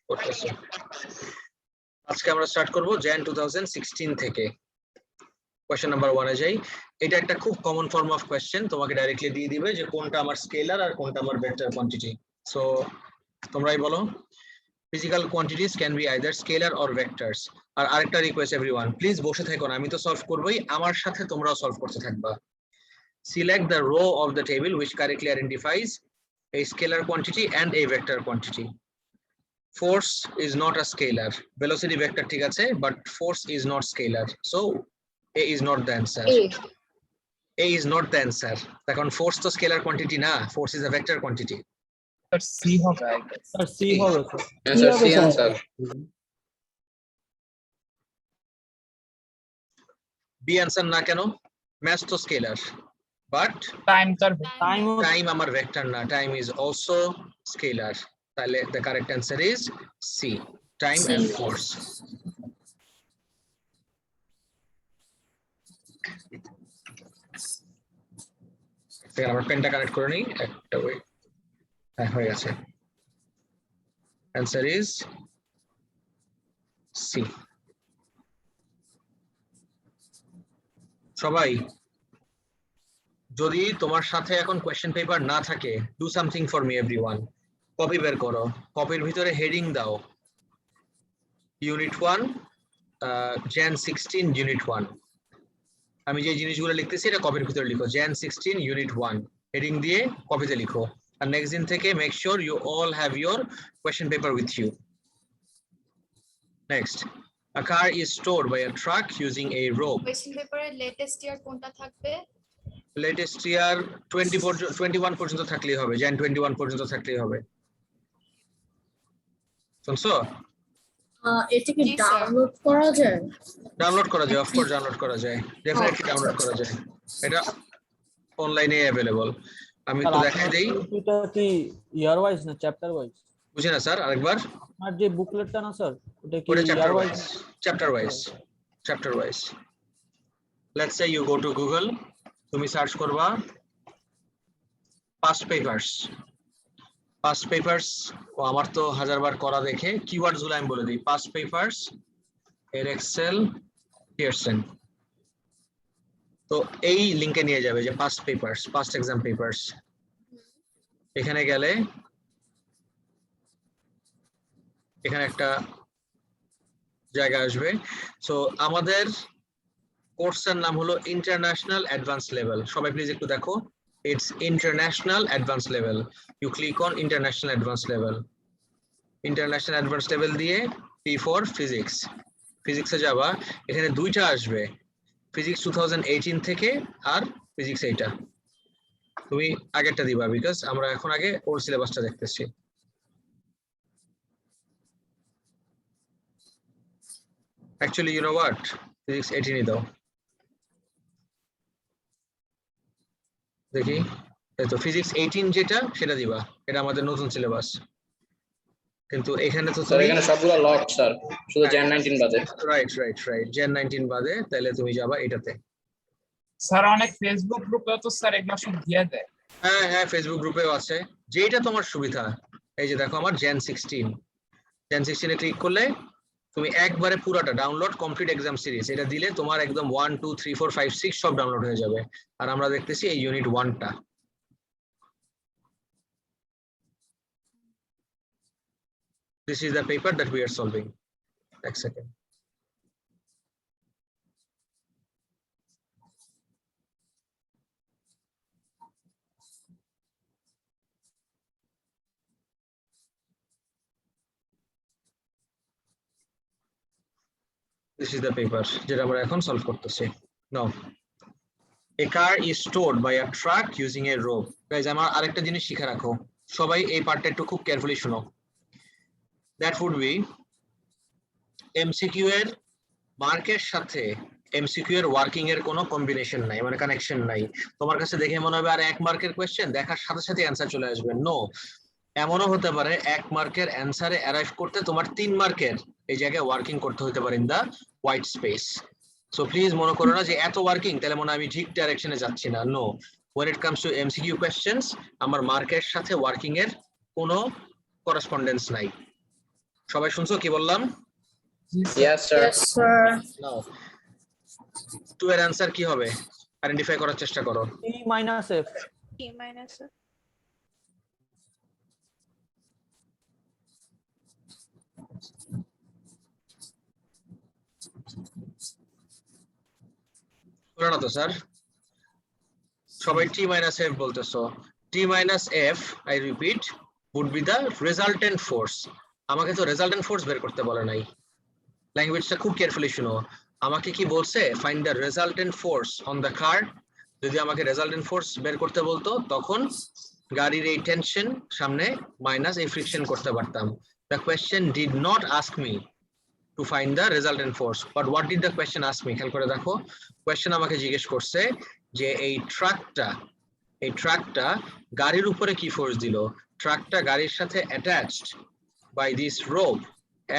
করতেছি। আজকে আমরা স্টার্ট করব jan 2016 থেকে। কোয়েশ্চেন নাম্বার 1 এ যাই। এটা একটা খুব কমন ফর্ম অফ কোয়েশ্চেন, তোমাকে ডাইরেক্টলি দিয়ে দিবে যে কোনটা আমার স্কেলার আর কোনটা আমার ভেক্টর কোয়ান্টিটি। সো তোমরাই বলো, physical quantities can be either scalar or vectors. আর আরেকটা রিকোয়েস্ট এভরিওয়ান, প্লিজ বসে থাকো না, আমি তো সলভ করবই, আমার সাথে তোমরাও সলভ করতে থাকবা। Select the row of the table which correctly identifies a scalar quantity and a vector quantity. Force is not a scalar, velocity vector ঠিক আছে, but force is not scalar, so A is not the answer. A is not the answer. এখন force তো scalar quantity না, force is a vector quantity. C হবে I guess. Sir C হবে sir. Sir C answer. B answer না কেন? mass তো scalar, but Time তার time আমার vector না, time is also scalar. তাহলে the correct answer is C, time and force. আমরা পেনটা কানেক্ট করে নিই একটা, ওই হ্যাঁ হয়ে গেছে। answer is C. সবাই যদি তোমার সাথে এখন কোয়েশ্চেন পেপার না থাকে, do something for me everyone, copy বের করো, কপির ভিতরে হেডিং দাও ইউনিট 1 jan 16 ইউনিট 1। আমি যে জিনিসগুলো লিখতেছি এটা কপির ভিতরে লিখো, jan 16 ইউনিট 1 হেডিং দিয়ে কপিতে লিখো। আর নেক্সট দিন থেকে make sure you all have your question paper with you. Next, a car is stored by a truck using a rope. Question পেপারের লেটেস্ট ইয়ার কোনটা থাকবে? লেটেস্ট ইয়ার 21 পর্যন্ত থাকলেই হবে, jan 21 পর্যন্ত থাকলেই হবে। শুনছো? এটা কি ডাউনলোড করা যায়? ডাউনলোড করা যায়, অফকোর্স ডাউনলোড করা যায়, ডেফিনেটলি ডাউনলোড করা যায়, এটা অনলাইনে अवेलेबल। আমি তো দেখাই দেই, এটা কি ইয়ার ওয়াইজ না চ্যাপ্টার ওয়াইজ? বুঝি না স্যার, আরেকবার। আর যে বুকলেটটা না স্যার, ওটা কি ওটা year chapter wise? Wise, chapter wise, chapter wise. Let's say you go to Google, তুমি সার্চ করবা পাস্ট পেপারস। পাস্ট পেপারস, ও আমার তো হাজারবার করা দেখে কিওয়ার্ডস গুলো আমি বলে দিই। পাস্ট পেপারস, এর এক্সেল, পিয়ারসন। তো এই লিংকে নিয়ে যাবে যে past papers, past exam papers. এখানে গেলে এখানে একটা জায়গা আসবে। সো আমাদের কোর্সের নাম হলো ইন্টারন্যাশনাল অ্যাডভান্স লেভেল। সবাই প্লিজ একটু দেখো, it's international advance level. You click on international advance level. International advance level দিয়ে পি ফর ফিজিক্স, ফিজিক্সে যাবা, এখানে দুইটা আসবে, ফিজিক্স 2018 থেকে আর ফিজিক্স এইটা। তুমি আগেরটা দিবা, বিকজ আমরা এখন আগে ওর সিলেবাসটা দেখতেছি। Actually, you know what? Physics 18 ই দাও। দেখি, এই তো ফিজিক্স 18 যেটা সেটা দিবা, এটা আমাদের নতুন সিলেবাস। কিন্তু এখানে তো স্যার এখানে সবগুলো লক স্যার, শুধু jan 19 বাদে। রাইট রাইট রাইট, jan 19 বাদে, তাহলে তুমি যাবা এটাতে। স্যার অনেক ফেসবুক গ্রুপে তো স্যার এগুলো সব দিয়ে দেয়। হ্যাঁ হ্যাঁ, ফেসবুক গ্রুপেও আছে, যেটা তোমার সুবিধা। এই যে দেখো আমার jan 16, jan 16 এ ক্লিক করলে তুমি একবারে পুরোটা ডাউনলোড কমপ্লিট এক্সাম সিরিজ, এটা দিলে তোমার একদম 1 2 3 4 5 6 সব ডাউনলোড হয়ে যাবে। আর আমরা দেখতেছি এই unit 1টা। This is the paper that we are solving. Next second. This is the paper যেটা আমরা এখন সলভ করতেছি। Now, a car is stored by a truck using a rope. Guys, আমার আরেকটা জিনিস শিখে রাখো, সবাই এই পার্টটা একটু খুব কেয়ারফুলি শুনো। That would be MCQ এর মার্কের সাথে MCQ এর ওয়ার্কিং এর কোনো কম্বিনেশন নাই, মানে কানেকশন নাই। তোমার কাছে দেখে মনে হবে আর 1 মার্কের কোশ্চেন, দেখার সাথে সাথে অ্যানসার চলে আসবে। নো, এমনও হতে পারে 1 মার্কের অ্যানসারে অ্যারাইভ করতে তোমার 3 মার্কের এই জায়গায় ওয়ার্কিং করতে হতে পারে in the white space. So please মনে করো না যে এত ওয়ার্কিং তাহলে মনে আমি ঠিক ডাইরেকশনে যাচ্ছি না। No, when it comes to MCQ questions, আমার মার্কের সাথে ওয়ার্কিং এর কোনো করেসপন্ডেন্স নাই। সবাই শুনছো কি বললাম? জি sir Yes, sir. Yes, sir. Now 2 এর অ্যান্সার কি হবে আইডেন্টিফাই করার চেষ্টা করো। T minus F. T minus F. হলো না তো স্যার, সবাই টি মাইনাস এফ বলতেছো। T minus F, I repeat, would be the resultant force. আমাকে তো রেজাল্টেন্ট ফোর্স বের করতে বলে নাই, ল্যাঙ্গুয়েজটা খুব কেয়ারফুলি শুনো। আমাকে কি বলছে? Find the resultant force on the car. যদি আমাকে রেজাল্টেন্ট ফোর্স বের করতে বলতো তখন গাড়ির এই টেনশন সামনে মাইনাস এই ফ্রিকশন করতে পারতাম। The question did not ask me to find the resultant force, but what did the question ask me? খেয়াল করে দেখো, কোয়েশ্চেন আমাকে জিজ্ঞেস করছে যে এই ট্রাকটা গাড়ির উপরে কি ফোর্স দিল। ট্রাকটা গাড়ির সাথে attached by this rope,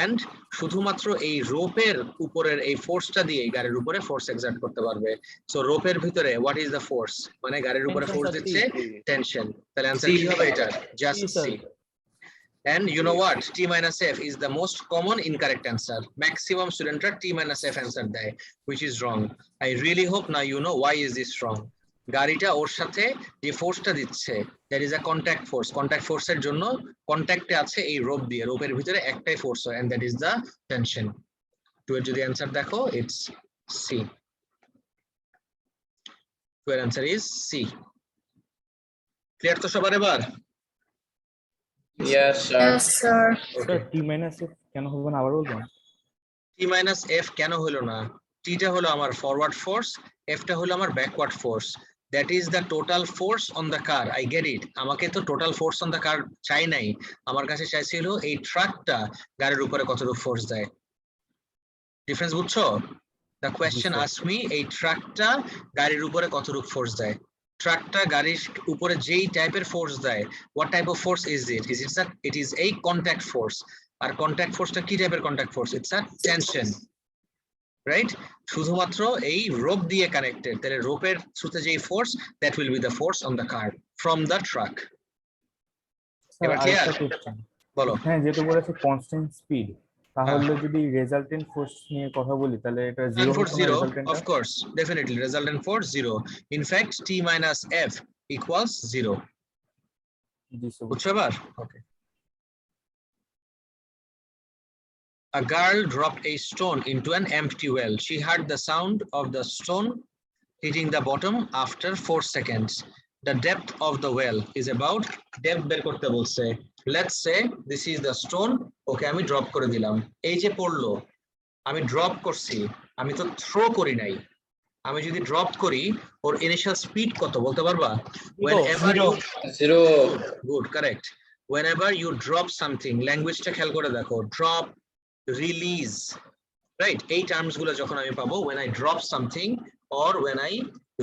and শুধুমাত্র এই রোপের উপরের এই ফোর্সটা দিয়ে গাড়ির উপরে ফোর্স এক্সার্ট করতে পারবে। সো রোপের ভিতরে হোয়াট ইজ দ্য ফোর্স, মানে গাড়ির উপরে Tension, ফোর্স sir, দিচ্ছে T. টেনশন। তাহলে অ্যান্সার কি হবে এটা? Just T, sir. C. And you know what? T minus F is the most common incorrect answer. Maximum student T minus F answer দেয়, which is wrong. I really hope now you know why is this wrong. গাড়িটা ওর সাথে যে ফোর্সটা দিচ্ছে, that is a contact force. Contact force এর জন্য কন্ট্যাক্টে আছে এই rope দিয়ে, রোপের ভিতরে একটাই ফোর্স হয়, and that is the tension. Two এর যদি অ্যান্সার দেখো, it's C. টু এর অ্যান্সার is C. ক্লিয়ার তো সবার এবার? Yes, sir. Yes, sir. Okay. T minus F কেন হবে না আবার বলবেন? টি মাইনাস এফ কেন হলো না? টিটা হলো আমার ফরওয়ার্ড ফোর্স, এফটা হলো আমার backward force. That is the total force on the car. I get it. আমাকে তো total force on the car চাই নাই, আমার কাছে চাইছিল এই ট্রাকটা গাড়ির উপরে কতটুকু ফোর্স দেয়। ডিফারেন্স বুঝছো? দ্য কোয়েশ্চেন আস্ক মি এই ট্রাকটা গাড়ির উপরে কতটুকু ফোর্স দেয়। ট্রাকটা গাড়ির উপরে যেই টাইপের ফোর্স দেয়, what type of force is it? It is এই কন্ট্যাক্ট ফোর্স। আর কন্ট্যাক্ট ফোর্সটা কি টাইপের contact force? It's a tension, right? শুধুমাত্র এই রোপ দিয়ে কানেক্টেড, তাহলে রোপের থ্রুতে যেই force, that will be the force on the car from the truck. Sir এবার আরেকটা clear? কোশ্চেন, বলো। হ্যাঁ যেহেতু বলেছে কনস্ট্যান্ট স্পিড, তাহলে যদি রেজাল্টেন্ট ফোর্স নিয়ে কথা বলি তাহলে এটা জিরো Resultant force হতো না zero, রেজাল্টেন্টটা? of course, definitely resultant force zero. In fact, T minus F equals 0. G sir. বুঝছো এবার? Okay. A girl dropped a stone into an empty well. She heard the sound of the stone hitting the bottom after 4 seconds. The depth of the well is about, depth বের করতে বলছে। Let's say this is the stone. Okay, আমি drop করে দিলাম। এই যে পড়লো, আমি ড্রপ করছি, আমি তো থ্রো করি নাই। আমি যদি ড্রপ করি, ওর ইনিশিয়াল স্পিড কত বলতে পারবা? Whenever you, 0. good, correct. Whenever you drop something, ল্যাঙ্গুয়েজটা খেয়াল করে দেখো, ড্রপ, রিলিজ, রাইট? এই টার্মস গুলো যখন আমি পাবো, when I drop something or when I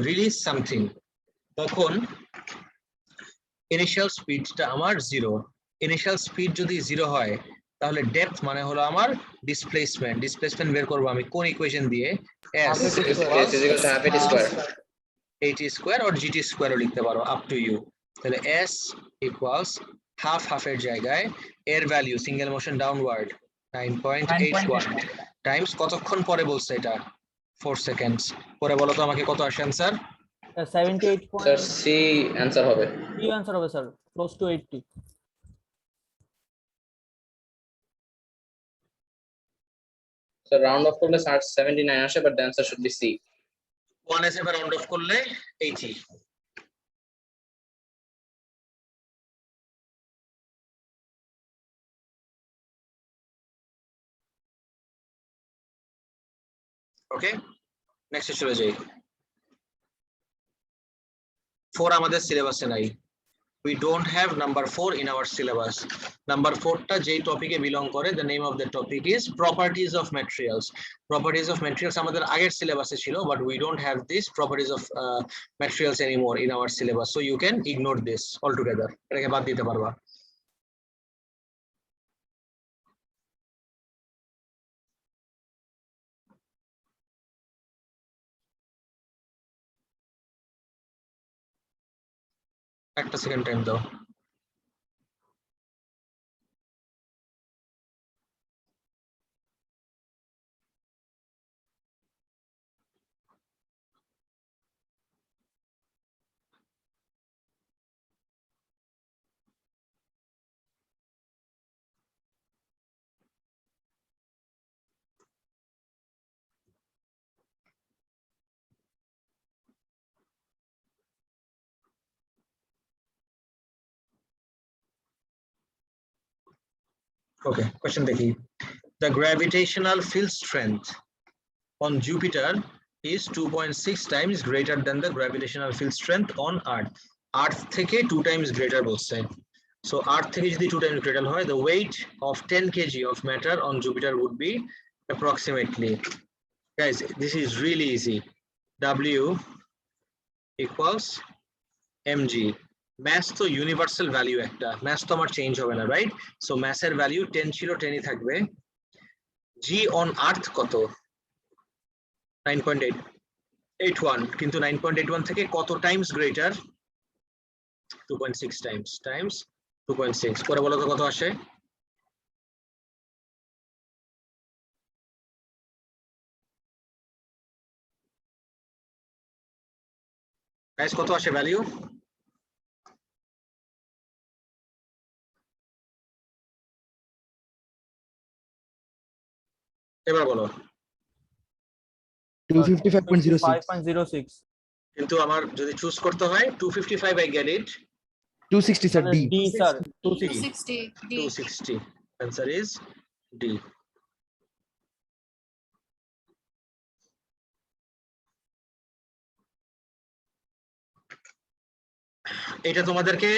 release something, তখন ইনিশিয়াল স্পিডটা আমার 0। ইনিশিয়াল স্পিড যদি 0 হয়, তাহলে ডেপথ মানে হলো আমার ডিসপ্লেসমেন্ট। ডিসপ্লেসমেন্ট বের করবো আমি কোন ইকুয়েশন দিয়ে? S S is equal to half a square. at square or gt square লিখতে পারো, up to you। তাহলে S equals half এর জায়গায় এর value single motion downward 9.81 Times কতক্ষণ পরে বলছে এটা? 4 সেকেন্ডস পরে। বলো তো আমাকে কত আসে answer? 78 Sir, point C answer হবে। কি আনসার হবে sir? Close two 80। So round off করলে 79 আসে, but the answer should be C. 1s এবার রাউন্ড অফ করলে 80। ওকে, নেক্সট চলে যাই। 4 আমাদের সিলেবাসে নাই। We don't have number 4 in our syllabus. Number 4 টা যেই টপিকে বিলং করে, the name of the topic is properties of materials. Properties of materials আমাদের আগের সিলেবাসে ছিল, but we don't have this properties of materials anymore in our syllabus, so you can ignore this altogether. এটাকে বাদ দিতে পারবা। একটা সেকেন্ড টাইম দাও। Okay, question দেখি। The gravitational field strength on Jupiter is 2.6 times greater than the gravitational field strength on Earth. Earth থেকে 2 times greater বলছে। So Earth থেকে যদি 2 times greater হয়, the weight of 10 kg of matter on Jupiter would be approximately. Guys, this is really easy. W equals mg. Mass তো universal value একটা, mass তো আমার change হবে না, right? So mass এর value 10 ছিল, 10 ই থাকবে। G on Earth কত? 9.81, কিন্তু 9.81 থেকে কত টাইমস গ্রেটার? 2.6 টাইমস 2.6, পরে বলো তো কত আসে? গাইস কত আসে ভ্যালু? এবার বলো। 255.06. 5.06 কিন্তু আমার যদি চুজ করতে হয় 255, I get it. 260, sir. D. D sir 260 260 D. 260. Answer is D. এটা তোমাদেরকে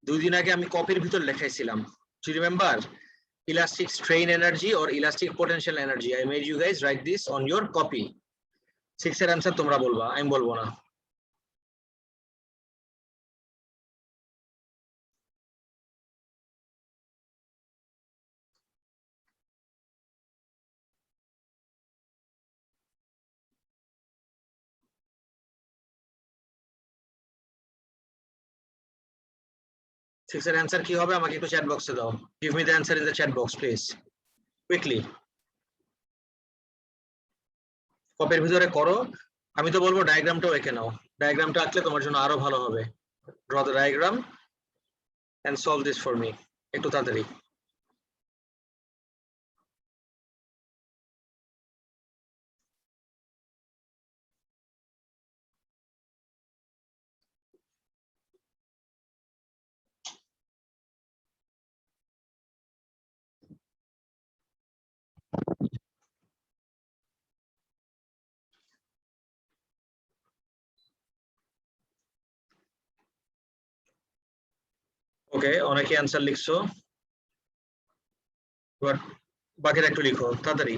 2 দিন আগে আমি কপির ভিতর লেখাইছিলাম। Do you remember? Elastic strain energy or elastic potential energy. I made you guys write this on your copy. 6 এর आंसर তোমরা বলবা, আমি বলবো না। Six এর आंसर কি হবে আমাকে একটু চ্যাট বক্সে দাও। Give me the answer in the chat box please. Quickly. কপির ভিতরে করো। আমি তো বলবো ডায়াগ্রামটাও এঁকে নাও। ডায়াগ্রামটা আঁকলে তোমার জন্য আরো ভালো হবে। Draw the diagram and solve this for me. একটু তাড়াতাড়ি। ওকে, অনেকে অ্যানসার লিখছো, বাট বাকিরা একটু লিখো তাড়াতাড়ি।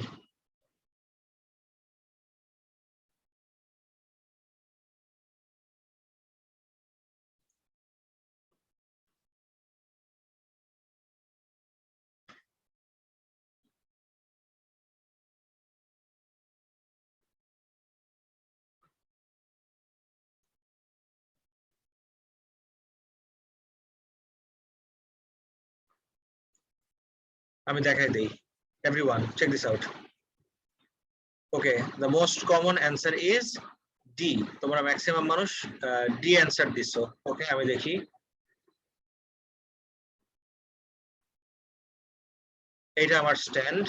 আমি দেখাই দেই। Everyone, check this out. Okay, the most common answer is D. তোমরা ম্যাক্সিমাম মানুষ D অ্যানসার দিছো। ওকে, আমি দেখি। এটা আমার stand.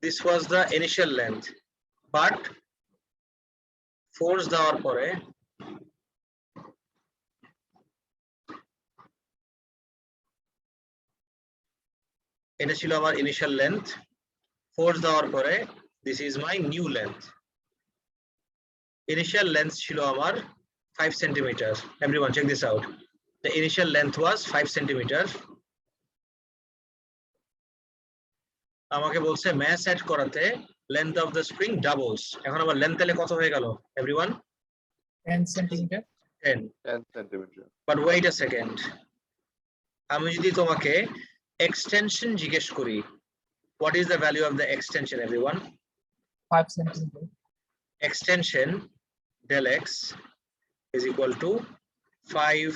This was the initial length, but force দেওয়ার পরে এটা ছিল আমার ইনিশিয়াল লেন্থ। ফোর্স দেওয়ার পরে this is my new length. Initial length ছিল আমার 5 centimetre. Everyone check this out. The initial length was 5 centimeter. আমাকে বলছে ম্যাস অ্যাড করাতে length of the spring doubles. এখন আমার লেন্থ তাহলে কত হয়ে গেল everyone? 10 centimetre 10 centimeter. But wait a second. আমি যদি তোমাকে এক্সটেনশন জিজ্ঞেস করি, what is the value of the extension everyone? 5 centimetre. Extension del x is equal to 5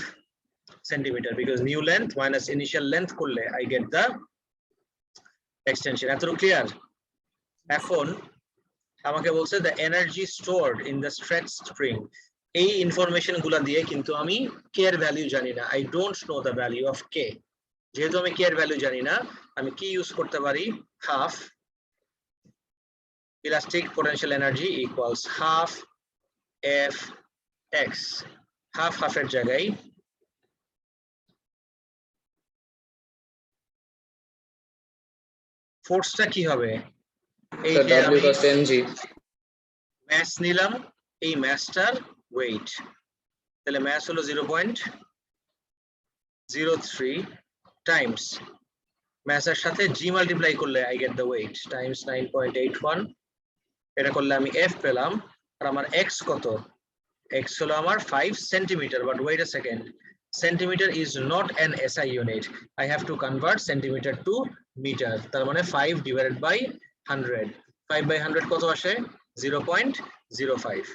centimeter because new length minus initial length করলে I get the extension. এতটুকু clear? এখন আমাকে বলছে the energy stored in the stretched spring. এই information গুলা দিয়ে কিন্তু আমি k এর ভ্যালু জানি না। I don't know the value of k. যেহেতু আমি k এর ভ্যালু জানি না, আমি কি ইউজ করতে পারি? half elastic potential energy equals half f x. half এর জায়গায় ফোর্সটা কি হবে? এই স্যার যে W আমি cos 10g ম্যাস নিলাম, এই ম্যাসটার ওয়েট, তাহলে ম্যাস হলো 0.03 টাইমস ম্যাসের সাথে জি মাল্টিপ্লাই করলে I get the weight times 9.81। এটা করলে আমি এফ পেলাম। আর আমার এক্স কত? এক্স হলো আমার 5 centimetre. But wait a second, centimetre is not an SI unit, I have to convert centimetre to metre. তার মানে 5 ডিভাইডেড বাই 100, 5 বাই 100 কত আসে? 0.05।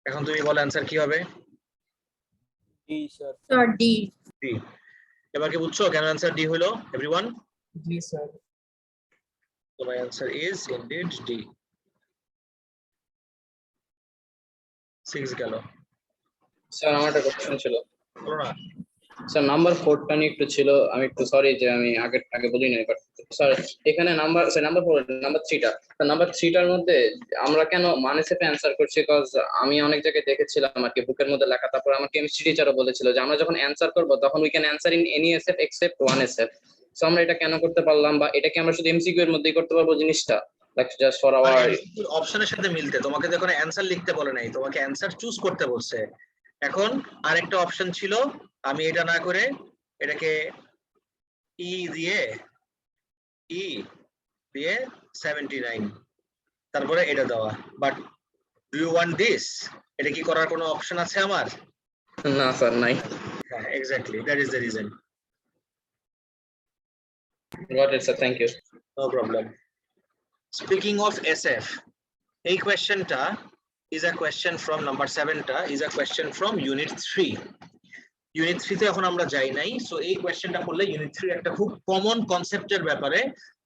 এখন তুমি বলো অ্যান্সার কি হবে? D sir. Sir D. D. এবার কি বুঝছো কেন অ্যান্সার ডি হলো everyone? G sir. So my answer is indeed D. 6 গেল। স্যার আমার একটা কোশ্চেন ছিল বলো না। স্যার নাম্বার 4টা নিয়ে একটু ছিল, আমি একটু সরি যে আমি আগে বলিনি, বাট স্যার এখানে নাম্বার 4 নাম্বার 3টা, নাম্বার 3টার মধ্যে আমরা কেন মানে সেটা অ্যান্সার করছি? বিকজ আমি অনেক জায়গায় দেখেছিলাম আর কি বুকের মধ্যে লেখা, তারপর আমার কেমিস্ট্রি টিচারও বলেছিল যে আমরা যখন অ্যান্সার করব তখন we can answer in any SF except 1 SF. So আমরা এটা কেন করতে পারলাম, বা এটা কি আমরা শুধু এমসিকিউ এর মধ্যেই করতে পারবো জিনিসটা, লাইক জাস্ট ফর আওয়ার অপশনের সাথে মিলতে তোমাকে যখন অ্যান্সার লিখতে বলে নাই, তোমাকে অ্যান্সার চুজ করতে বলছে। এখন আরেকটা অপশন ছিল, আমি এটা না করে এটাকে ই দিয়ে 79 তারপরে এটা দেওয়া। But do you want this? এটা কি করার কোনো অপশন আছে আমার? না স্যার নাই। হ্যাঁ, exactly, that is the reason. Got it sir, thank you. No problem. Speaking of SF, a question ta is a question from number 7 ta is a question from unit 3. Unit 3 তে এখন আমরা যাই নাই, so এই কোশ্চেনটা করলে unit 3 একটা খুব কমন কনসেপ্টের ব্যাপারে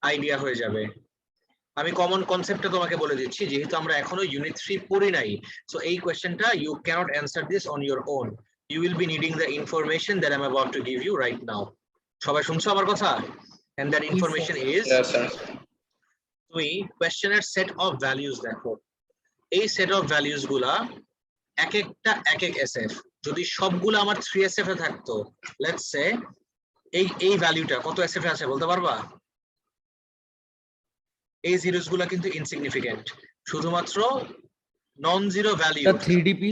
আইডিয়া হয়ে যাবে। আমি কমন কনসেপ্টটা তোমাকে বলে দিচ্ছি, যেহেতু আমরা এখনো unit 3 পড়ি নাই, সো এই কোশ্চেনটা you cannot answer this on your own. You will be needing the information that I'm about to give you right now. সবাই শুনছো আমার কথা? And that information is Yes sir. তুমি কোশ্চেনের সেট অফ ভ্যালুজ দেখো, এই সেট অফ ভ্যালুজ গুলা এক একটা এক এক এসএফ। যদি সবগুলো আমার 3 এসএফ এ থাকতো, লেটস সে এই ভ্যালুটা কত এসএফ এ আছে বলতে পারবা? এই জিরোস গুলা কিন্তু ইনসিগনিফিকেন্ট, শুধুমাত্র non zero value. 3dp.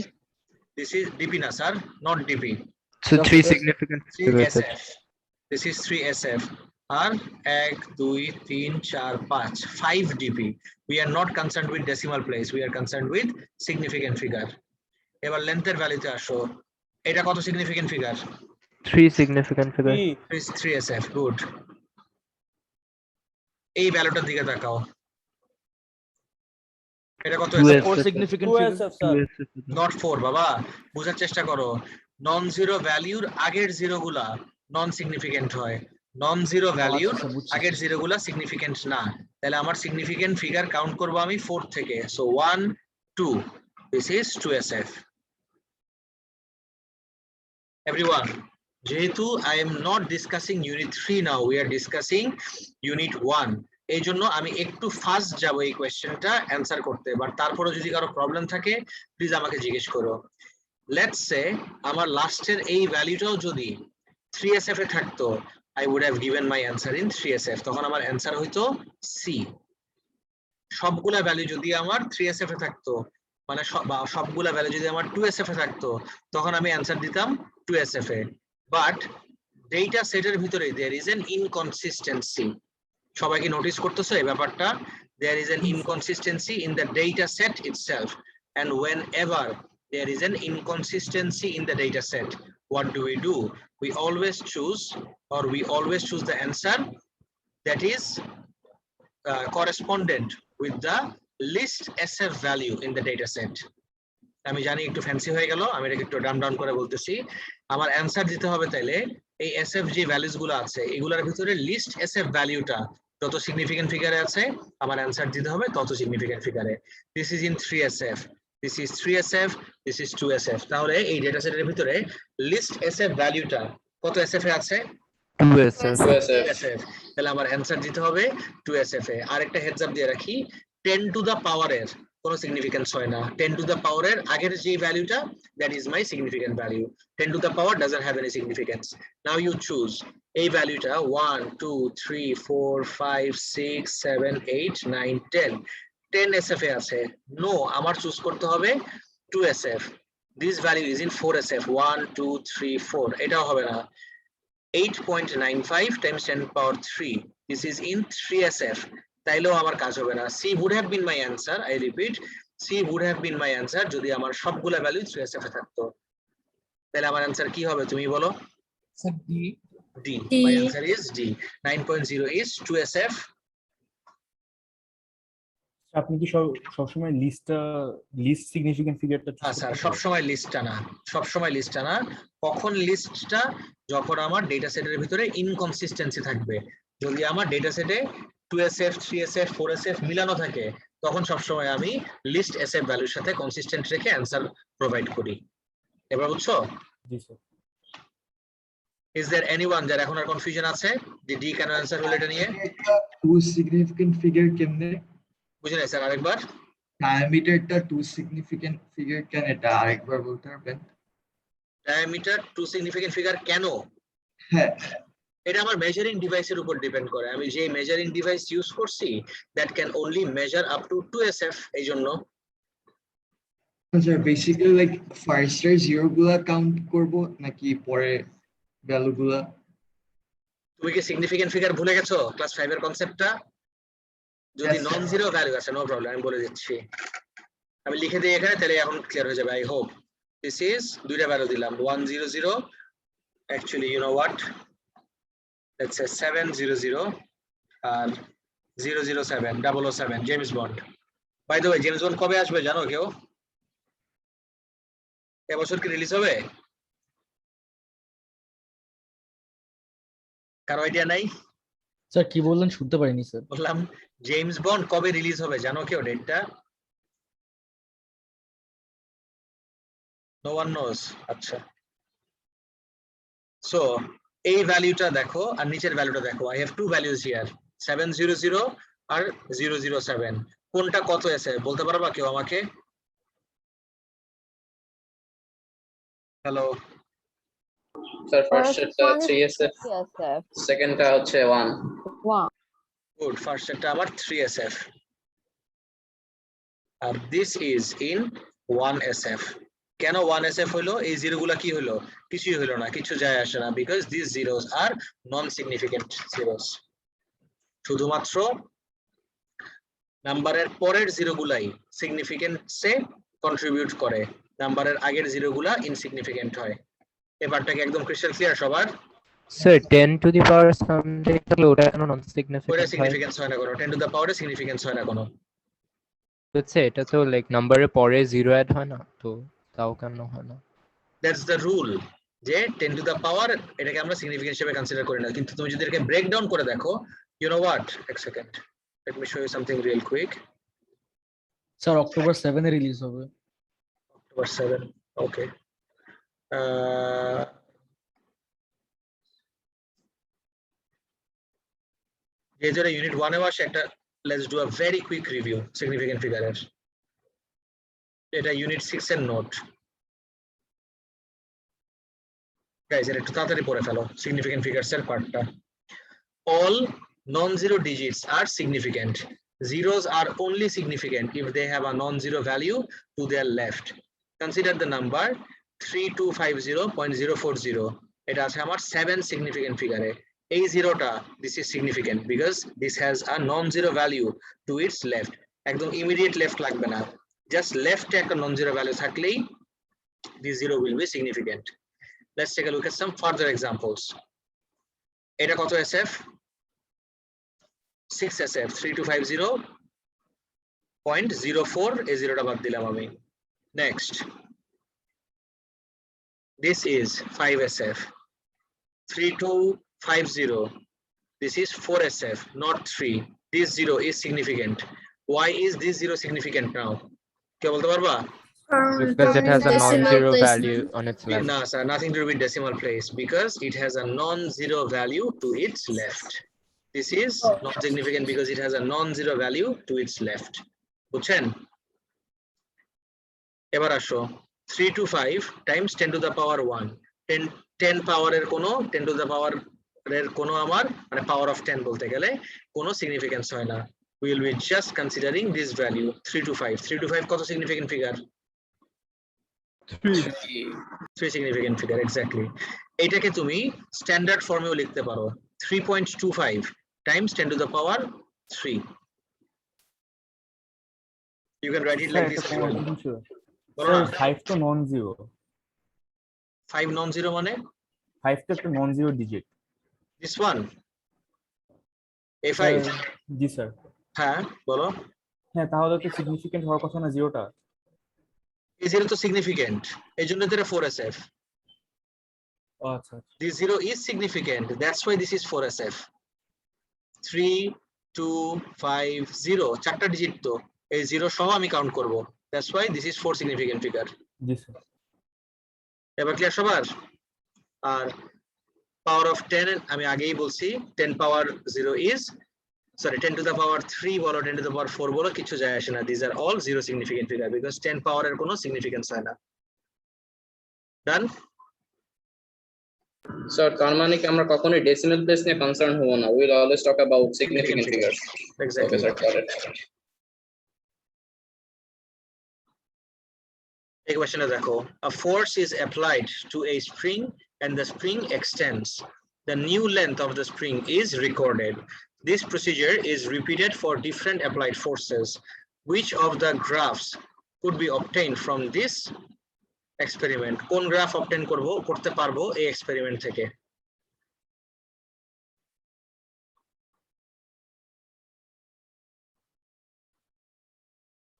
This is DP না sir, not DP. So 3 significant 3 figures. SF. This is 3 SF. R 1 2 3 4 5 5 DP. We are not concerned with decimal place. We are concerned with significant figure. এবার লেন্থের ভ্যালুতে আসো, এটা কত significant figure? 3 significant figures. D 3 SF. Good. এই ভ্যালুটার দিকে তাকাও, এটা কত? 2 SF? 4 significant 2 figures. SF sir. 2 SF. Not 4 বাবা, বোঝার চেষ্টা করো। নন জিরো ভ্যালুর আগের জিরো গুলা নন সিগনিফিকেন্ট হয়, নন জিরো ভ্যালুর আগের জিরো গুলা সিগনিফিকেন্ট না। তাহলে আমার সিগনিফিকেন্ট ফিগার কাউন্ট করব আমি 4 থেকে। So 1 2, this is 2 SF। Everyone, যেহেতু I am not discussing unit 3 now, we are discussing unit 1, এই জন্য আমি একটু ফাস্ট যাব এই কোশ্চেনটা অ্যান্সার করতে। বাট তারপরে যদি কারো প্রবলেম থাকে প্লিজ আমাকে জিজ্ঞেস করো। লেটস সে আমার লাস্টের এই ভ্যালুটাও যদি 3 SF এ থাকতো, I would have given my answer in 3 SF, তখন আমার অ্যান্সার হইতো সি। সবগুলা ভ্যালু যদি আমার 3 SF এ থাকতো, মানে সবগুলা ভ্যালু যদি আমার 2 SF এ থাকতো, তখন আমি অ্যান্সার দিতাম 2 SF এ। বাট ডেটা সেটের ভিতরে there is an inconsistency. সবাই কি নোটিস করতেছো এই ব্যাপারটা? There is an inconsistency in the data set itself, and whenever there is an inconsistency in the data set, what do? We always choose the answer that is correspondent with the least SF value in the data set. আমি জানি একটু fancy হয়ে গেল, আমি এটাকে একটু down করে বলতেছি। আমার অ্যান্সার দিতে হবে তাইলে এই SF যে ভ্যালুস গুলো আছে এগুলোর ভিতরে লিস্ট SF ভ্যালুটা যত সিগনিফিকেন্ট ফিগারে আছে, আমার অ্যান্সার দিতে হবে তত সিগনিফিকেন্ট ফিগারে। This is in 3 SF, this is 3 SF, this is 2 SF. তাহলে এই ডেটা সেটের ভিতরে লিস্ট SF ভ্যালুটা কত SF এ আছে? 2 SF. 2 SF. SF। তাহলে আমার অ্যান্সার দিতে হবে 2 SF এ। আরেকটা হেডস আপ দিয়ে রাখি, 10 টু দা পাওয়ারের কোনো সিগনিফিকেন্স হয় না। 10 to the power এর আগের যে ভ্যালুটা, that is my significant value. 10 to the power doesn't have any significance. Now you choose এই ভ্যালুটা 1 2 3 4 5 6 7 8 9 10 10 SF এ আছে। নো, আমার চুজ করতে হবে 2 SF. This value is in 4 SF. 1 2 3 4 এটাও হবে না। 8.95 times 10 power 3. This is in 3 SF. তাইলেও আমার কাজ হবে না। C would have been my answer. I repeat, C would have been my answer যদি আমার সবগুলা ভ্যালু 3 SF এ থাকতো। তাহলে আমার অ্যানসার কি হবে তুমি বলো? Sir D. D. My answer is D. 9.0 is 2 SF. আপনি কি সবসময় লিস্ট সিগনিফিকেন্ট ফিগারটা স্যার সবসময় লিস্টটা না, সবসময় লিস্টটা না। কখন লিস্টটা? যখন আমার ডেটা সেটের ভিতরে ইনকনসিস্টেন্সি থাকবে। যদি আমার ডেটা সেটে 2SF 3SF 4SF মিলানো থাকে, তখন সবসময় আমি লিস্ট SF ভ্যালুর সাথে কনসিস্টেন্ট রেখে অ্যান্সার প্রোভাইড করি। এবার বুঝছো? জি স্যার। Is there anyone যার এখন আর কনফিউশন আছে যে ডি কেন অ্যান্সার হলো এটা নিয়ে? টু সিগনিফিকেন্ট ফিগার কেমনে? বুঝে নাই স্যার, আরেকবার। ডায়ামিটারটা টু সিগনিফিকেন্ট ফিগার কেন, এটা আরেকবার বলতে পারবেন? ডায়ামিটার টু সিগনিফিকেন্ট ফিগার কেন? হ্যাঁ, এটা আমার মেজারিং ডিভাইসের উপর ডিপেন্ড করে। আমি যে মেজারিং ডিভাইস ইউজ করছি that can only measure up to 2 SF, এই জন্য। আচ্ছা, বেসিক্যালি লাইক ফার্স্ট এর জিরো গুলা কাউন্ট করব নাকি পরে ভ্যালু গুলা? তুমি কি সিগনিফিকেন্ট ফিগার ভুলে গেছো ক্লাস 5 এর কনসেপ্টটা? যদি Yes, নন জিরো ভ্যালু আছে, নো প্রবলেম, আমি বলে দিচ্ছি। আমি লিখে দিই এখানে, তাহলে এখন ক্লিয়ার হয়ে যাবে। আই হোপ দিস ইজ দুইটা ভ্যালু দিলাম 100, actually you know what, let's say 700 আর 007 007 James Bond. By the way, James Bond কবে আসবে জানো কেউ? এবছর কি রিলিজ হবে? কারো আইডিয়া নাই? স্যার কি বললেন শুনতে পারিনি স্যার। বললাম জেমস বন্ড কবে রিলিজ হবে জানো কেউ ডেটটা? No one knows. আচ্ছা, সো এই ভ্যালুটা দেখো আর নিচের ভ্যালুটা দেখো। I have two values here, 700 আর 007। কোনটা কত এসে বলতে পারবা কেউ আমাকে? হ্যালো স্যার ফার্স্টটা 3 SF, সেকেন্ডটা হচ্ছে 1। গুড, ফার্স্ট একটা আমার 3 SF আর দিস ইজ ইন 1 SF। কেন 1 SF হলো? এই জিরো গুলা কি হলো? কিছুই হলো না, কিছু যায় আসে না, because this zeros are non significant zeros. শুধুমাত্র নাম্বারের পরের জিরো গুলাই সিগনিফিকেন্সে কন্ট্রিবিউট করে, নাম্বারের আগের জিরো গুলা ইনসিগনিফিকেন্ট হয়। এবারটা কি একদম ক্রিস্টাল ক্লিয়ার সবার? Sir, 10 to the power something থাকলে ওটা কেন নন ওটা সিগনিফিকেন্ট হয়? সিগনিফিকেন্স হয় না কোনো, 10 টু দ্য পাওয়ারে সিগনিফিকেন্স হয় না কোনো। হচ্ছে এটা তো লাইক নাম্বারের পরে 0 অ্যাড হয় না, তো তাও কেন হয় না? দ্যাটস দ্য রুল, যে 10 টু দ্য পাওয়ার এটাকে আমরা সিগনিফিকেন্ট হিসেবে কনসিডার করি না। কিন্তু তুমি যদি এটাকে ব্রেক ডাউন করে দেখো, ইউ নো হোয়াট, এক second, let me show you something real quick. Sir October 7 এ রিলিজ হবে। October 7, okay. যে যেটা ইউনিট 1 এ আসে একটা, let's do a very quick review significant ফিগারের। এটা ইউনিট 6 এর নোট। গাইস এটা একটু তাড়াতাড়ি পড়ে ফেলো সিগনিফিকেন্ট ফিগারস এর পার্টটা। All non-zero digits are significant. Zeros are only significant if they have a non-zero value to their left. Consider the number 3250.040. এটা আছে আমার 7 significant figure. এই জিরোটা, this is significant because this has a non-zero value to its left. একদম immediate left লাগবে না, just left এ একটা non-zero value থাকলেই this zero will be significant. Let's take a look at some further examples. এটা কত SF? 6 SF, 3250.04, এই জিরোটা বাদ দিলাম আমি। Next, this is 5 SF, 3250, this is 4 SF, not 3. This zero is significant. Why is this zero significant now? কে বলতে পারবা? Because it has a decimal non-zero place value on its left. No, sir, nothing to do with decimal place, because it has a non-zero value to its left. This is not significant because it has a non-zero value to its left. বুঝছেন? এবার আসো 3 to 5 Times 10 to the power 1 10 পাওয়ারের কোনো 10 to the power এর কোনো আমার মানে power of 10 বলতে গেলে কোনো সিগনিফিকেন্স হয় না we will be just considering this value 3 to 5 3 to 5 কত significant figure 3 significant figure exactly এটাকে তুমি স্ট্যান্ডার্ড ফর্মেও লিখতে পারো 3.25 Times 10 to the power 3 you can write it like this as well বলো না, স্যার 5 তো নন জিরো 5 নন জিরো মানে 5 তো একটা non zero digit this one a5 G sir হ্যাঁ বলো হ্যাঁ তাহলে তো সিগনিফিকেন্ট হওয়ার কথা না জিরোটা a0 তো সিগনিফিকেন্ট এইজন্য এটা 4sf আচ্ছা this 0 is significant that's why this is 4sf 3 2 5 0 চারটা ডিজিট তো এই 0 সহ আমি কাউন্ট করব that's why this is 4 significant figure G sir এবার ক্লিয়ার সবার আর পাওয়ার অফ 10 আমি আগেই বলছি 10 পাওয়ার 0 is sorry 10 to the power 3 বলো 10 to the power 4 বলো কিছু যায় আসে না these are all zero significant figure because 10 পাওয়ার এর কোনো সিগনিফিকেন্স হয় না ডান স্যার তার মানে কি আমরা কখনোই ডেসিমাল প্লেস নিয়ে কনসার্ন হব না will always talk about significant figures exactly okay sir got it এই কোশ্চেনে দেখো a force is applied to a spring and the spring extends the new length of the spring is recorded this procedure is repeated for different applied forces which of the graphs could be obtained from this experiment কোন graph obtain করতে পারবো এই experiment থেকে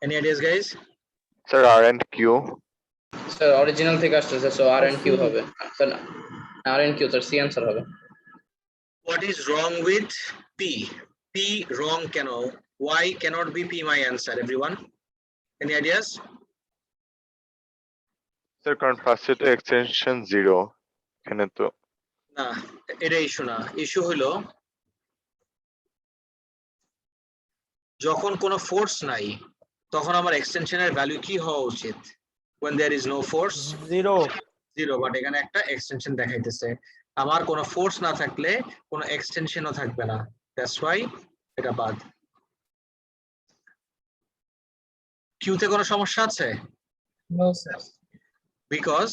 any ideas guys Sir, R and Q. Sir original থেকে আসছে so R and Q হবে sir R and Q sir C answer হবে what is wrong with p p wrong কেন why cannot be p my answer everyone any ideas Sir, কারণ ফার্স্টে তো extension 0 এখানে তো না এটা ইস্যু না ইস্যু হলো যখন কোনো ফোর্স নাই তখন আমার এক্সটেনশনের ভ্যালু কি হওয়া উচিত when there is no force 0 but এখানে একটা এক্সটেনশন দেখাইতেছে আমার কোনো ফোর্স না থাকলে কোনো এক্সটেনশনও থাকবে না দ্যাটস ওয়াই এটা বাদ কিউতে কোনো সমস্যা আছে নো স্যার বিকজ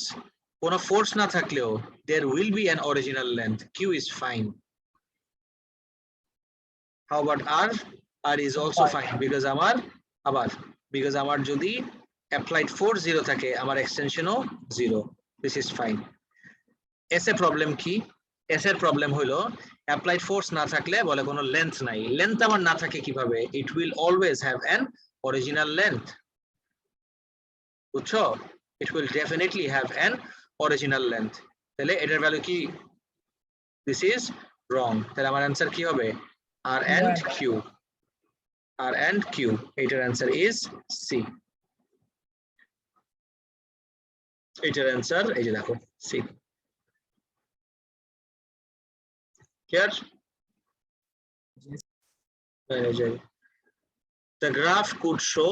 কোনো ফোর্স না থাকলেও there will be an original length q is fine how about r r is also fine because আমার যদি applied force 0 থাকে আমার এক্সটেনশনও 0 this is fine s এর প্রবলেম কি s এর প্রবলেম হলো applied force না থাকলে বলে কোনো লেন্থ নাই লেন্থ আমার না থাকে কিভাবে it will always have an original length বুঝছো it will definitely have an original length তাহলে এটার ভ্যালু কি this is wrong তাহলে আমার आंसर কি হবে r and q এটার आंसर is c এটার आंसर এই যে দেখো c clear the graph could show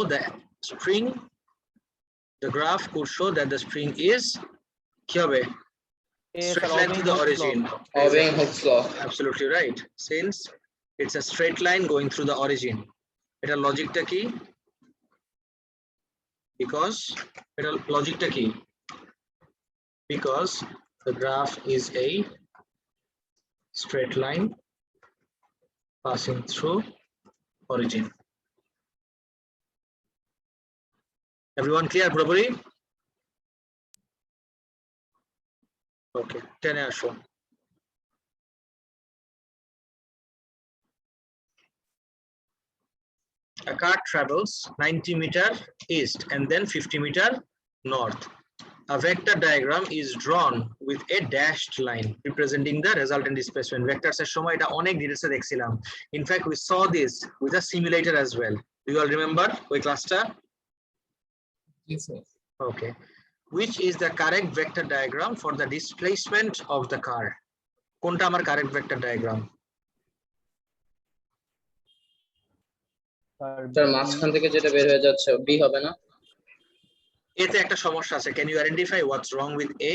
that the spring is কি হবে straight line to the origin obeying Hooke's law absolutely right since it's a straight line going through the origin এটা লজিকটা কি because এটা লজিকটা কি because the graph is a straight line passing through origin everyone clear পুরোপুরি okay 10 এ আসো a car travels 90 meter east and then 50 meter north a vector diagram is drawn with a dashed line representing the resultant displacement vectors এর সময় এটা অনেক ডিটেইলসে দেখছিলাম in fact we saw this with a simulator as well do you all remember ওই ক্লাসটা জি sir okay which is the correct vector diagram for the displacement of the car কোনটা আমার correct vector diagram sir মাঝখান থেকে যেটা বের হয়ে যাচ্ছে বি হবে না এতে একটা সমস্যা আছে, can you identify what's wrong with A?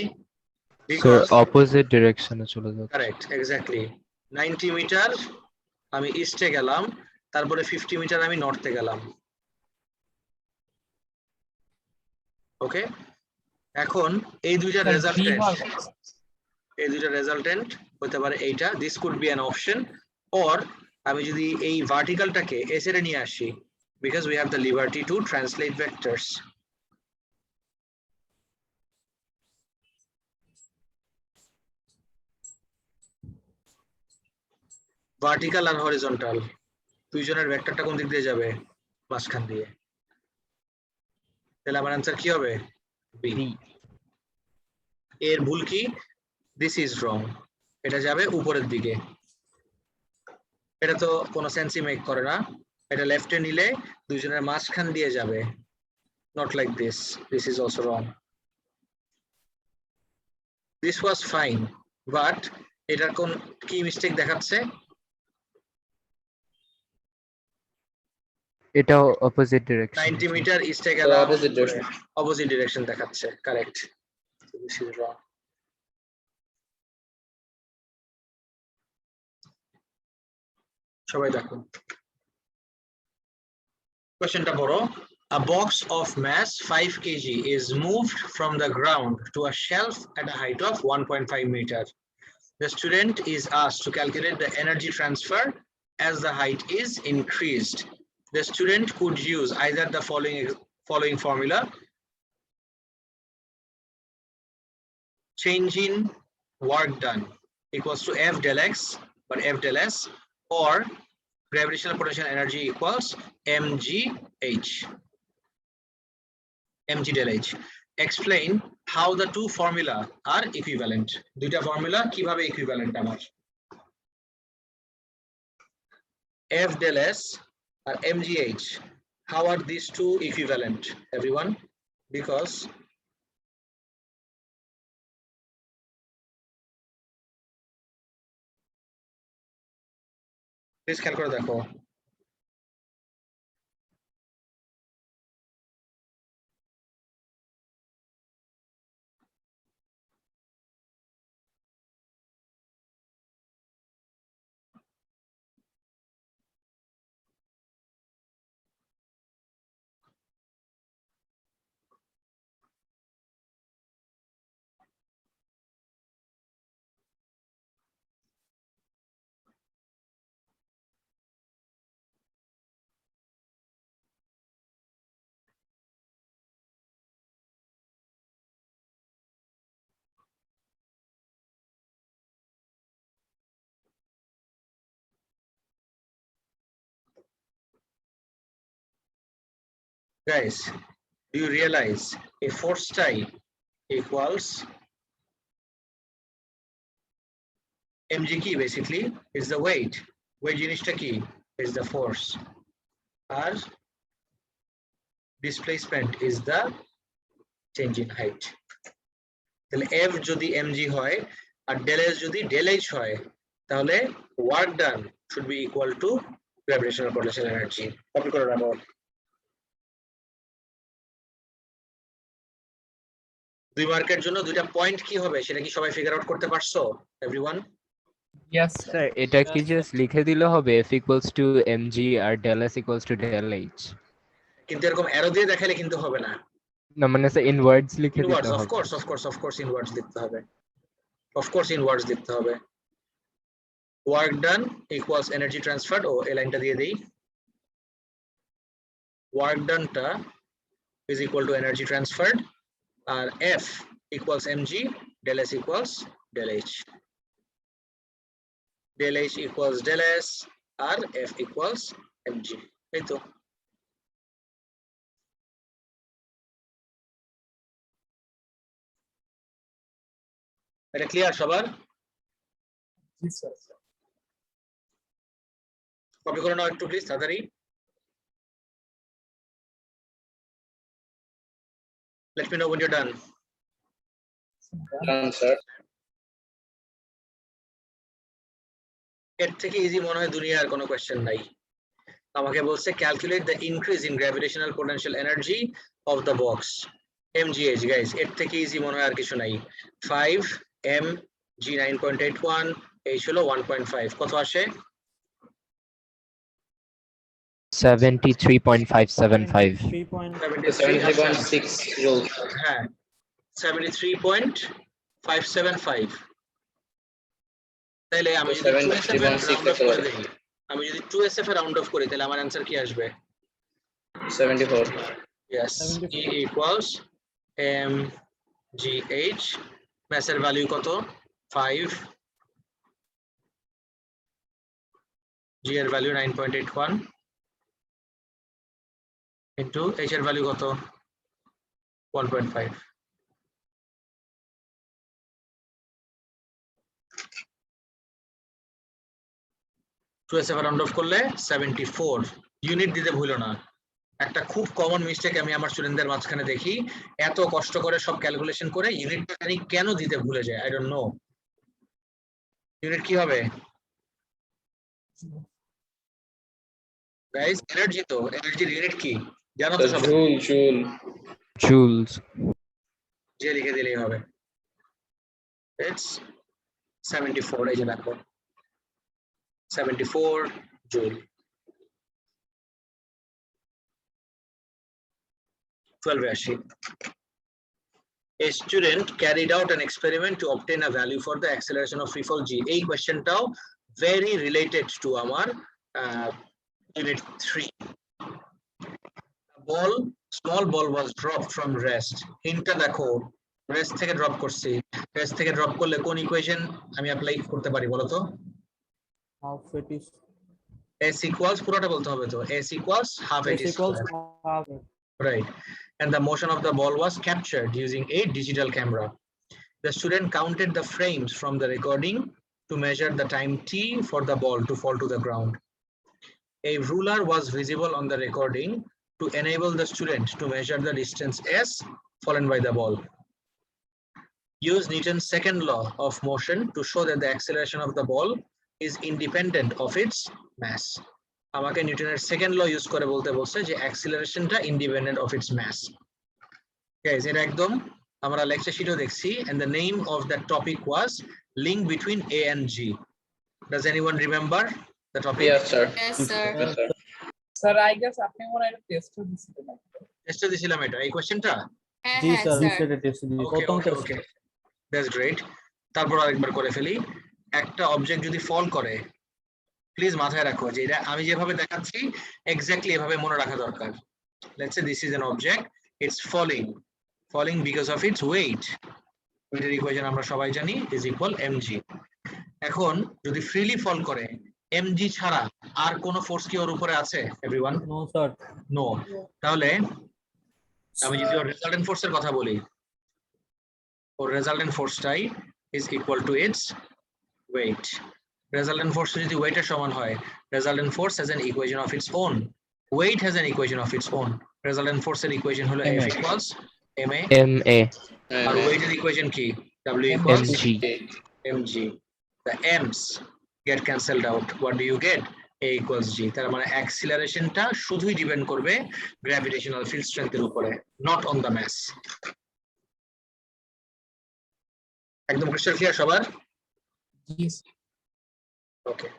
Sir opposite ডিরেকশনে চলে যাচ্ছে। Correct, exactly. 90 মিটার আমি ইস্টে গেলাম, তারপরে 50 মিটার আমি নর্থে গেলাম। ওকে, এখন এই দুইটা স্যার, B রেজাল্টেন্ট, হবে। এই দুইটা রেজাল্টেন্ট হতে পারে এইটা, this could be an option, or আমি যদি এই ভার্টিক্যালটাকে এস এর নিয়ে আসি, because we have the liberty to translate vectors. Vertical আর হরিজন্টাল দুইজনের ভেক্টরটা কোন দিক দিয়ে যাবে? মাঝখান দিয়ে। তাহলে আমার অ্যান্সার কি হবে? বি। এর ভুল কি? দিস ইজ রং, এটা যাবে উপরের দিকে। এটা তো কোনো সেন্সই মেক করে না, এটা লেফটে নিলে দুইজনের মাঝখান দিয়ে যাবে, not like this, this is also wrong. This was fine, but এটার কোন কি মিস্টেক দেখাচ্ছে? এটা অপোজিট ডিরেকশন। 90 মিটার ইস্টে গেলাম, opposite direction. অপোজিট ডিরেকশন দেখাচ্ছে, কারেক্ট। This is wrong. সবাই দেখো কোশ্চেনটা পড়ো। A box of mass 5 kg is moved from the ground to a shelf at a height of 1.5 meter. The student is asked to calculate the energy transfer as the height is increased. The student could use either the following formula: change in work done equals to F del x but F del s, or gravitational potential energy equals mgh, mg del h. Explain how the two formula are equivalent. দুইটা formula কিভাবে equivalent আমার? F del s আর mgh, how are these two equivalent, everyone? Because please খেয়াল করে দেখো, guys, do you realize a force tie equals mg কি basically is the weight, weight জিনিসটা কি is the force, R displacement is the change in height. তাহলে f যদি mg হয় আর del s যদি del h হয়, তাহলে work done should be equal to gravitational potential energy. Copy করে রাখো। দুই মার্কের জন্য দুইটা পয়েন্ট কি হবে সেটা কি সবাই ফিগার আউট করতে পারছো এভরিওয়ান? Yes, স্যার এটা কি জাস্ট লিখে দিলে হবে f equals to mg R del s equals to del h? কিন্তু এরকম অ্যারো দিয়ে দেখালে কিন্তু হবে না। না মানে স্যার ইন ওয়ার্ডস লিখে দিতে ইনওয়ার্ডস, হবে। অফ কোর্স ইনওয়ার্ডস লিখতে হবে, অফ কোর্স ইনওয়ার্ডস লিখতে হবে। Work done equals energy transferred, ও এই লাইনটা দিয়ে দেই, ওয়ার্ক ডানটা is equal to energy transferred, আর f equals mg, del s equals del h, del h equals del s, আর f equals mg. এই তো এটা ক্লিয়ার সবার? yes, sir. কপি করে নাও একটু প্লিজ তাড়াতাড়ি। Let me know when you're done. Done, sir. এর থেকে ইজি মনে হয় দুনিয়ার কোনো কোয়েশ্চেন নাই। আমাকে বলছে calculate the increase in gravitational potential energy of the box. mgh guys, এর থেকে ইজি মনে হয় আর কিছু নাই। 5 mg 9.81, h হলো 1.5, কত আসে? 73.575. 73.6 joules. হ্যাঁ 73.575। তাহলে আমি যদি 2sf এর 73.6 রাউন্ড অফ করে দেই, আমি যদি 2sf এর রাউন্ড অফ করি তাহলে আমার অ্যানসার কি আসবে? 74. Yes, E equals mgh, ম্যাসের ভ্যালু কত? 5, g এর ভ্যালু 9.81 ইনটু h এর ভ্যালু কত? 1.5। Two S F round off করলে 74। ইউনিট দিতে ভুলো না। একটা খুব কমন মিস্টেক আমি আমার স্টুডেন্টদের মাঝখানে দেখি, এত কষ্ট করে সব ক্যালকুলেশন করে ইউনিটটা কেন দিতে ভুলে যায়, আই ডোন্ট নো। ইউনিট কি হবে গাইস? এনার্জি, তো এনার্জির ইউনিট কি জানো তো সবাই? Joules. যে লিখে দিলেই হবে। ইটস 74, এই যে দেখো 74 জুল। 12 আসি। A student carried out an experiment to obtain a value for the acceleration of free fall g. এই কোশ্চেনটাও very related to আমার unit 3. Ball, small ball was dropped from rest. হিন্টটা দেখো, রেস্ট থেকে drop করছি। Rest থেকে drop করলে কোন equation আমি apply করতে পারি বলো তো? half it is s equals, পুরোটা বলতে হবে তো, s equals half s it equals square. half. Right. And the motion of the ball was captured using a digital camera. The student counted the frames from the recording to measure the time t for the ball to fall to the ground. A ruler was visible on the recording to enable the student to measure the distance s fallen by the ball. Use Newton's second law of motion to show that the acceleration of the ball is independent of its mass. আমাকে নিউটনের second law use করে বলতে বলছে যে অ্যাক্সিলারেশনটা independent of its mass. Guys এটা একদম আমরা লেকচার শিটেও দেখছি, and the name of that topic was link between A and G. Does anyone remember the topic? Yes, sir. Yes, sir. Yes, sir. Sir I guess আপনি মনে হয় test দিছিলেন। টেস্টে দিছিলাম এটা, এই কোশ্চেনটা। হ্যাঁ জি হ্যাঁ স্যার স্যার। সেটা টেস্ট দিই ওকে প্রথম ওকে টেস্ট। Okay, that's great. তারপর আরেকবার করে ফেলি। একটা অবজেক্ট যদি ফল করে, প্লিজ মাথায় রাখো যে এটা আমি যেভাবে দেখাচ্ছি এক্স্যাক্টলি এভাবে মনে রাখা দরকার। Let's say this is an object, it's falling because of its weight. ওয়েটের ইকুয়েশন আমরা সবাই জানি, is equal mg. এখন যদি ফ্রিলি ফল করে, mg ছাড়া আর কোন ফোর্স কি ওর উপরে আছে এভরিওয়ান? No sir. নো। তাহলে আমি যদি ওর রেজাল্টেন্ট ফোর্সের কথা বলি, ওর resultant ফোর্সটাই is equal to its weight. Resultant force যদি ওয়েটের সমান হয়, resultant force has an equation of its own, weight has an equation of its own. Resultant force এর ইকুয়েশন হলো F equals ma, আর weight এর ইকুয়েশন কি? W equals mg. The m's get cancelled out. What do you get? A equals g. তার মানে অ্যাক্সিলারেশনটা শুধুই depend করবে gravitational field স্ট্রেংথের উপরে, not on the mass. একদম ক্রিস্টাল ক্লিয়ার সবার? Okay.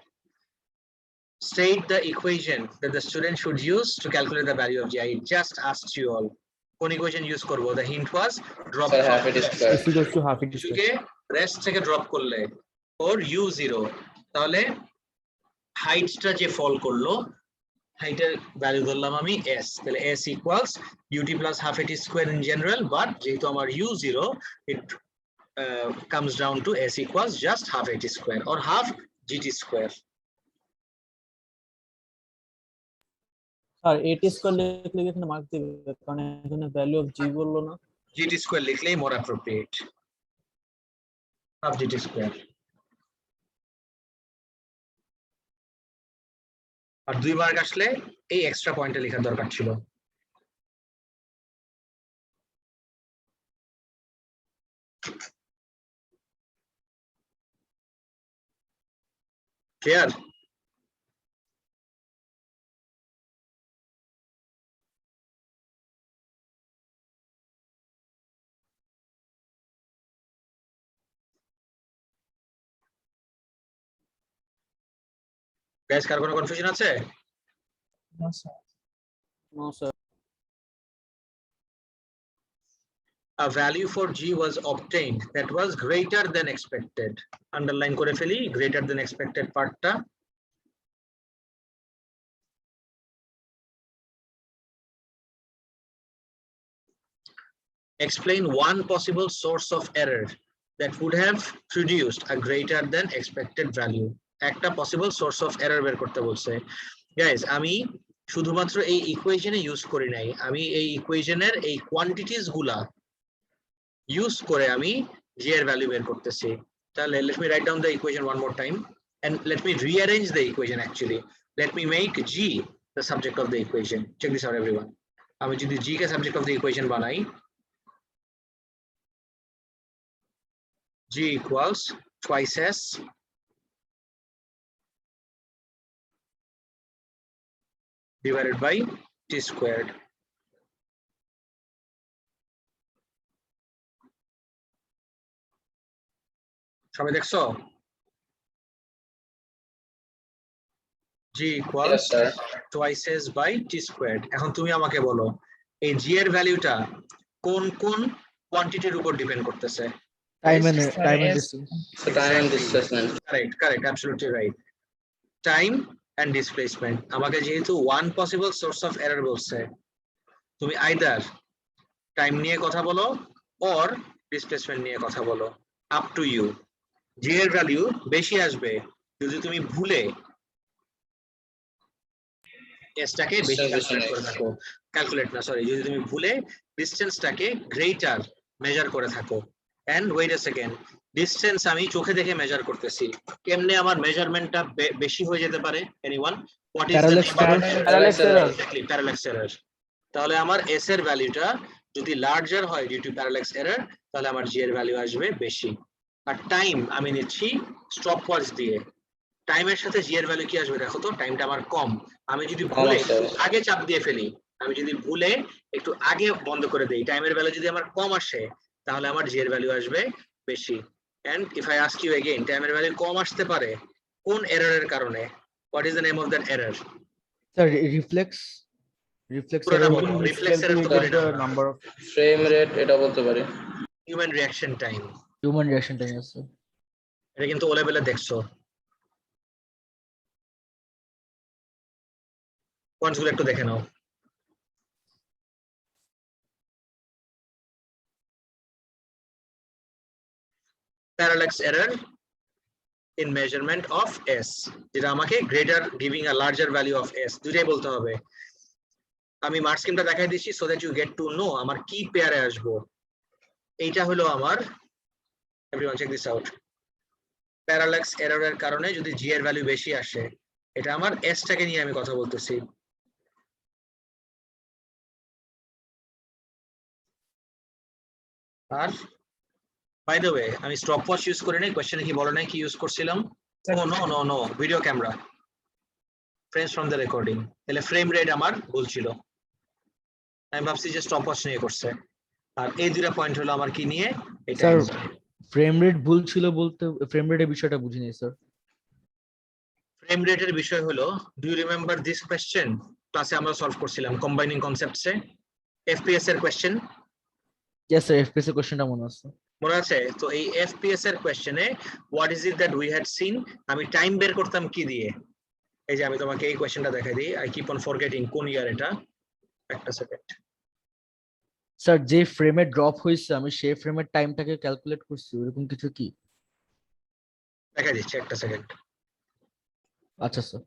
State the equation that the student should use to calculate the value of g. I just asked you all. কোন equation use করব? The hint was drop Sir, from half it is square. s equals to half it is কিছুকে rest থেকে drop করলে ওর u0, তাহলে হাইটটা যে ফল করলো হাইটের ভ্যালু ধরলাম আমি s, তাহলে s equals ut plus half it is square in general, but যেহেতু আমার u0 it comes down to s equals just half it square or half gt square. Sir 8 square লিখলে এখানে মার্ক দিবে কারণ এখানে ভ্যালু অফ জি বললো না। gt square লিখলেই more appropriate, half gt square. আর 2 মার্ক আসলে এই এক্সট্রা পয়েন্টে লেখার দরকার ছিল। ক্লিয়ার? গাইস কার কোনো কনফিউশন আছে? No, sir. No sir A value for G was obtained that was greater than expected. Underline করে ফেলি greater than expected পার্টটা। Explain one possible source of error that would have produced a greater than expected value. একটা possible source of error বের করতে বলছে। Guys আমি শুধুমাত্র এই ইকুয়েশনে ইউজ করি নাই, আমি এই ইকুয়েশনের এই কোয়ান্টিটিস গুলা ইউজ করে আমি g এর ভ্যালু বের করতেছি। তাহলে let me write down the equation one more time and let me rearrange the equation actually. Let me make g the subject of the equation. Check this out everyone. আমি যদি g K subject of the equation বানাই, g equals twice s divided by t squared. সবাই দেখছো? g equals Yes, sir. twice s by t squared. এখন তুমি আমাকে বলো এই g এর ভ্যালুটা কোন কোন কোয়ান্টিটির উপর ডিপেন্ড করতেছে? Time and Sir, time and yes. Distance So time and displacement. Correct, absolutely right. Time and displacement. আমাকে যেহেতু one possible source of error বলছে, তুমি either time নিয়ে কথা বলো or displacement নিয়ে কথা বলো, up to you. g এর ভ্যালু বেশি আসবে যদি তুমি ভুলে s টাকে বেশি ক্যালকুলেট করে থাকো, যদি তুমি ভুলে ডিসটেন্সটাকে গ্রেটার মেজার করে থাকো। And wait a second, distance আমি চোখে দেখে মেজার করতেছি, কেমনে আমার মেজারমেন্টটা বেশি হয়ে যেতে পারে? Anyone? What is the Parallax error. Parallax error. তাহলে আমার s এর ভ্যালুটা যদি লার্জার হয় ডিউ টু প্যারাল্যাক্স এরর, তাহলে আমার g এর ভ্যালু আসবে বেশি। আর টাইম আমি নিচ্ছি স্টপ ওয়াচ দিয়ে, টাইমের সাথে জি এর ভ্যালু কি আসবে দেখো তো, টাইমটা আমার কম, আমি যদি ভুলে আগে চাপ দিয়ে ফেলি, আমি যদি ভুলে একটু আগে বন্ধ করে দেই, টাইমের ভ্যালু যদি আমার কম আসে তাহলে আমার জি এর ভ্যালু আসবে বেশি। And if I ask you again, টাইমের ভ্যালু কম আসতে পারে কোন এররের কারণে? What is the name of that error? Sir reflex পুরোটা বলো, রিফ্লেক্স এরর তো বলি না, নাম্বার অফ Frame rate এটা বলতে পারি। Human reaction time. Human reaction time আছে এটা কিন্তু ও লেভেলে দেখছো, পয়েন্টস গুলো একটু দেখে নাও। Parallax error in measurement of s, যেটা আমাকে greater giving a larger value of s, দুটাই বলতে হবে। আমি মার্ক স্কিমটা দেখাই দিচ্ছি so that you get to know আমার কি পেয়ারে আসবো। এইটা হলো আমার, everyone check this out, parallax error এর কারণে যদি g এর ভ্যালু বেশি আসে, এটা আমার s টাকে নিয়ে আমি কথা বলতেছি। আর বাই দ্য ওয়ে আমি স্টপ ওয়াচ ইউজ করি নাই, কোশ্চেনে কি বলে নাই কি ইউজ করছিলাম? ও no video camera, friends from the recording. তাহলে ফ্রেম রেট আমার ভুল ছিল, আমি ভাবছি যে স্টপ ওয়াচ নিয়ে করছে। আর এই দুইটা পয়েন্ট হলো আমার কি নিয়ে, এটা স্যার ফ্রেম রেট ভুল ছিল বলতে ফ্রেম রেটের বিষয়টা বুঝিনি স্যার। ফ্রেম রেটের বিষয় হলো, do you remember this question? ক্লাসে আমরা সলভ করছিলাম কম্বাইনিং কনসেপ্টসে এফপিএস এর কোশ্চেন। ইয়েস স্যার, এফপিএস এর কোশ্চেনটা মনে আছে। মনে আছে তো? এই এফপিএস এর কোশ্চেনে what is it that we had seen, আমি টাইম বের করতাম কি দিয়ে? এই যে আমি তোমাকে এই কোশ্চেনটা দেখাই দিই, আই কিপ অন ফরগেটিং কোন ইয়ার এটা, একটা সেকেন্ড। স্যার যে ফ্রেমে ড্রপ হয়েছে আমি সেই ফ্রেমের টাইমটাকে ক্যালকুলেট করছি, এরকম কিছু কি? দেখাই দিচ্ছি একটা সেকেন্ড। আচ্ছা স্যার।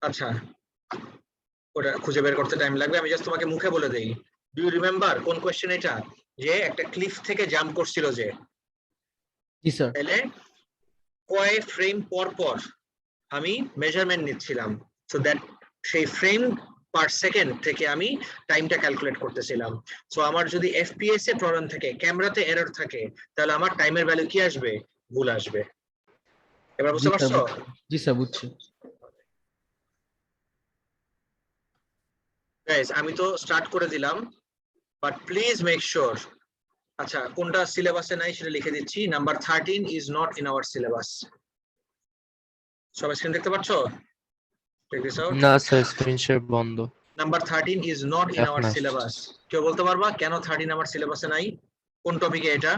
আচ্ছা, ওটা খুঁজে বের করতে টাইম লাগবে, আমি জাস্ট তোমাকে মুখে বলে দেই। ডু ইউ রিমেম্বার কোন কোশ্চেন এটা, যে একটা ক্লিফ থেকে জাম্প করছিল যে, জি স্যার। তাহলে কয় ফ্রেম পর পর আমি মেজারমেন্ট নিচ্ছিলাম, সো দ্যাট সেই ফ্রেম পার সেকেন্ড থেকে আমি টাইমটা ক্যালকুলেট করতেছিলাম। সো আমার যদি এফপিএস এ প্রবলেম থাকে, ক্যামেরাতে এরর থাকে, তাহলে আমার টাইমের ভ্যালু কি আসবে, ভুল আসবে। এবার বুঝতে পারছো? জি স্যার বুঝছি। গাইস আমি তো স্টার্ট করে দিলাম, বাট প্লিজ মেক শিওর, আচ্ছা কোনটা সিলেবাসে নাই সেটা লিখে দিচ্ছি। Number 13 is not in our syllabus. সবাই স্ক্রিন দেখতে পাচ্ছো? Check this out. না স্যার, স্ক্রিন শেয়ার বন্ধ। Number 13 is not in our F-nest. Syllabus. কেউ বলতে পারবা কেন 13 আমার সিলেবাসে নাই? কোন টপিকে এটা?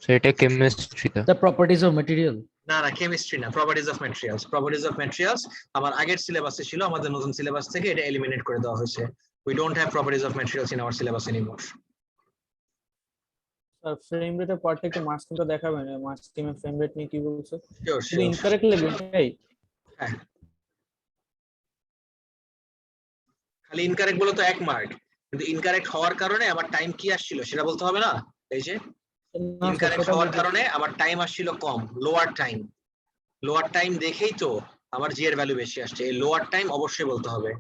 So এটা কেমিস্ট্রিতে। The properties of material. না না, কেমিস্ট্রি না, properties of materials. Properties of materials আমার আগের সিলেবাসে ছিল, আমাদের নতুন সিলেবাস থেকে এটা এলিমিনেট করে দেওয়া হয়েছে। We don't have properties of materials in our syllabus anymore. Sir frame রেটের পার্টটা একটু মার্কসটা দেখাবেন, মার্কস টিমের ফ্রেম রেট নিয়ে কি বলছে? শিওর শুধু ইনকারেক্ট লিখবেন তাই? হ্যাঁ, খালি ইনকারেক্ট বলে তো 1 মার্ক, কিন্তু ইনকারেক্ট হওয়ার কারণে আমার টাইম কি আসছিল সেটা বলতে হবে না। এই যে না, ইনকারেক্ট সেটা হওয়ার বলতে- কারণে আমার টাইম আসছিল কম, লোয়ার টাইম। লোয়ার টাইম দেখেই তো আমার জি এর ভ্যালু বেশি আসছে। এই লোয়ার টাইম অবশ্যই বলতে হবে।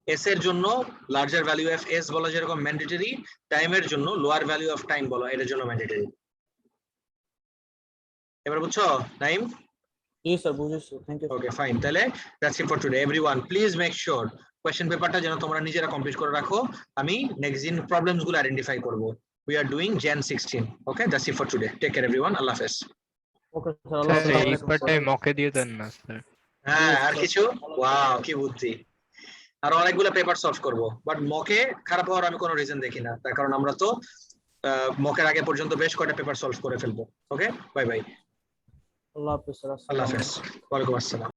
এস এর জন্য লার্জার ভ্যালু অফ এস বলা যেরকম ম্যান্ডেটরি, টাইমের জন্য লোয়ার ভ্যালু অফ টাইম বলা এর জন্য ম্যান্ডেটরি। এবার বুঝছো নাইম? জি স্যার বুঝেছি, থ্যাংক ইউ। ওকে ফাইন, তাহলে that's it for today. Everyone please make sure question পেপারটা যেন তোমরা নিজেরা কমপ্লিট করে রাখো। আমি নেক্সট দিন প্রবলেমস গুলো আইডেন্টিফাই করব। We are doing Jan 16। Okay, that's it for today. Take care everyone, আল্লাহ হাফেজ। ওকে স্যার, আল্লাহ স্যার এই হাফেজ। পার্টটাই মকে দিয়ে দেন না স্যার। হ্যাঁ, আর কিছু? ওয়াও কি বুদ্ধি। আর অনেকগুলো পেপার সলভ করব, বাট মকে খারাপ হওয়ার আমি কোনো রিজন দেখি না, তার কারণ আমরা তো মকের আগে পর্যন্ত বেশ কয়টা পেপার সলভ করে ফেলবো। ওকে, বাই বাই, আল্লাহ হাফেজ স্যার। আল্লাহ হাফেজ, ওয়ালাইকুম আসসালাম।